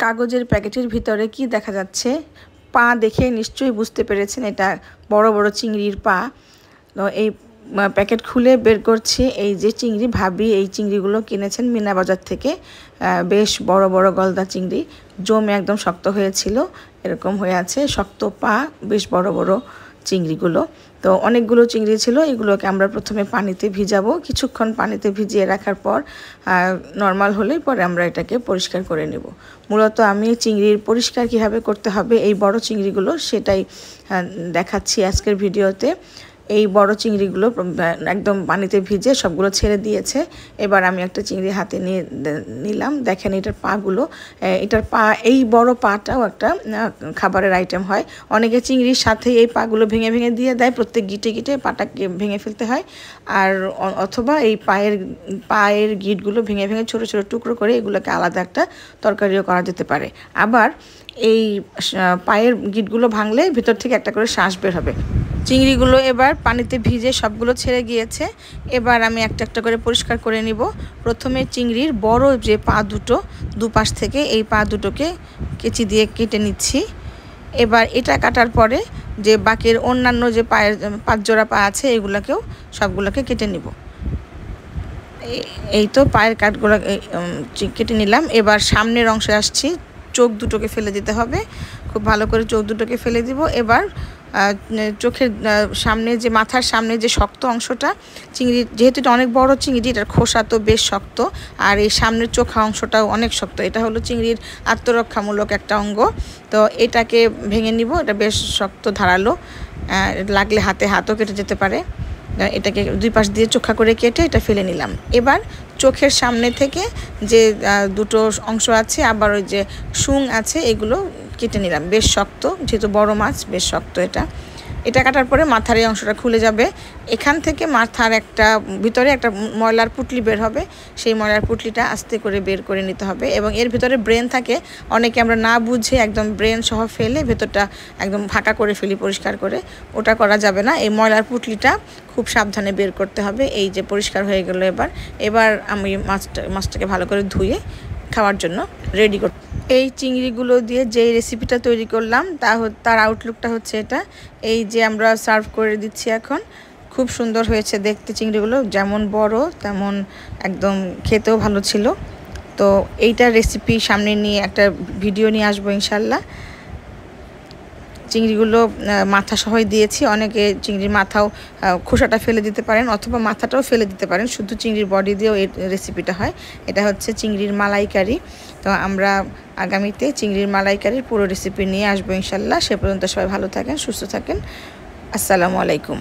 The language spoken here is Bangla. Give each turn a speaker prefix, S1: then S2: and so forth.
S1: কাগজের প্যাকেটের ভিতরে কি দেখা যাচ্ছে? পা দেখে নিশ্চয়ই বুঝতে পেরেছেন এটা বড় বড় চিংড়ির পা। তো এই প্যাকেট খুলে বের করছি এই যে চিংড়ি, ভাবি এই চিংড়িগুলো কিনেছেন মিনা বাজার থেকে। বেশ বড় বড় গলদা চিংড়ি, জমে একদম শক্ত হয়েছিল, এরকম হয়ে আছে শক্ত পা, বেশ বড় বড় চিংড়িগুলো। তো অনেকগুলো চিংড়ি ছিল, এগুলোকে আমরা প্রথমে পানিতে ভিজাবো। কিছুক্ষণ পানিতে ভিজিয়ে রাখার পর নর্মাল হলেই পরে আমরা এটাকে পরিষ্কার করে নেব। মূলত আমি চিংড়ির পরিষ্কার কীভাবে করতে হবে এই বড় চিংড়িগুলো সেটাই দেখাচ্ছি আজকের ভিডিওতে। এই বড় চিংড়িগুলো একদম পানিতে ভিজে সবগুলো ছেড়ে দিয়েছে। এবার আমি একটা চিংড়ি হাতে নিলাম, দেখেন এটার পাগুলো, এটার পা, এই বড় পাটাও একটা খাবারের আইটেম হয়। অনেকে চিংড়ির সাথে এই পাগুলো ভেঙে ভেঙে দিয়ে দেয়, প্রত্যেক গিটে গিটে পাটাকে ভেঙে ফেলতে হয়। আর অথবা এই পায়ের গিটগুলো ভেঙে ভেঙে ছোটো ছোটো টুকরো করে এগুলোকে আলাদা একটা তরকারিও করা যেতে পারে। আবার এই পায়ের গিটগুলো ভাঙলে ভেতর থেকে একটা করে শ্বাস বের হবে। চিংড়িগুলো এবার পানিতে ভিজে সবগুলো ছেড়ে গিয়েছে। এবার আমি একটা একটা করে পরিষ্কার করে নিব। প্রথমে চিংড়ির বড় যে পা দুটো, দুপাশ থেকে এই পা দুটোকে কেচি দিয়ে কেটে নিচ্ছি। এবার এটা কাটার পরে যে বাকির অন্যান্য যে পায়ের 5 জোড়া পা আছে এগুলোকেও সবগুলোকে কেটে নিব। এই তো পায়ের কাঠগুলো কেটে নিলাম। এবার সামনের অংশে আসছি, চোখ দুটোকে ফেলে দিতে হবে, খুব ভালো করে চোখ দুটোকে ফেলে দিব। এবার চোখের সামনে যে মাথার সামনে যে শক্ত অংশটা, চিংড়ি যেহেতু এটা অনেক বড় চিংড়ি, এটার খোসা তো বেশ শক্ত, আর এই সামনের চোখা অংশটাও অনেক শক্ত। এটা হলো চিংড়ির আত্মরক্ষামূলক একটা অঙ্গ। তো এটাকে ভেঙে নিব, এটা বেশ শক্ত ধারালো, লাগলে হাতও কেটে যেতে পারে। এটাকে দুই পাশ দিয়ে চোখা করে কেটে এটা ফেলে নিলাম। এবার চোখের সামনে থেকে যে দুটো অংশ আছে, আবার ওই যে শুং আছে, এগুলো কেটে নিলাম। বেশ শক্ত, যেহেতু বড় মাছ বেশ শক্ত। এটা কাটার পরে মাথার এই অংশটা খুলে যাবে। এখান থেকে মাথার ভিতরে একটা ময়লার পুঁটলি বের হবে, সেই ময়লার পুঁটলিটা আস্তে করে বের করে নিতে হবে। এবং এর ভিতরে ব্রেন থাকে, অনেকে আমরা না বুঝে একদম ব্রেন সহ ফেলে ভেতরটা একদম ফাঁকা করে ফেলি পরিষ্কার করে, ওটা করা যাবে না। এই ময়লার পুঁটলিটা খুব সাবধানে বের করতে হবে। এই যে পরিষ্কার হয়ে গেল। এবার আমি মাছটাকে ভালো করে ধুয়ে খাওয়ার জন্য রেডি করতে। এই চিংড়িগুলো দিয়ে যে রেসিপিটা তৈরি করলাম তার আউটলুকটা হচ্ছে এটা। এই যে আমরা সার্ভ করে দিচ্ছি এখন, খুব সুন্দর হয়েছে দেখতে। চিংড়িগুলো যেমন বড় তেমন একদম খেতেও ভালো ছিল। তো এইটার রেসিপি সামনে নিয়ে একটা ভিডিও নিয়ে আসবো ইনশাল্লাহ। চিংড়িগুলো মাথা সহই দিয়েছি। অনেকে চিংড়ির মাথাও খোসাটা ফেলে দিতে পারেন, অথবা মাথাটাও ফেলে দিতে পারেন, শুধু চিংড়ির বডি দিয়েও এই রেসিপিটা হয়। এটা হচ্ছে চিংড়ির মালাইকারি। তো আমরা আগামীতে চিংড়ির মালাইকারির পুরো রেসিপি নিয়ে আসবো ইনশাল্লাহ। সে পর্যন্ত সবাই ভালো থাকেন, সুস্থ থাকেন। আসসালামু আলাইকুম।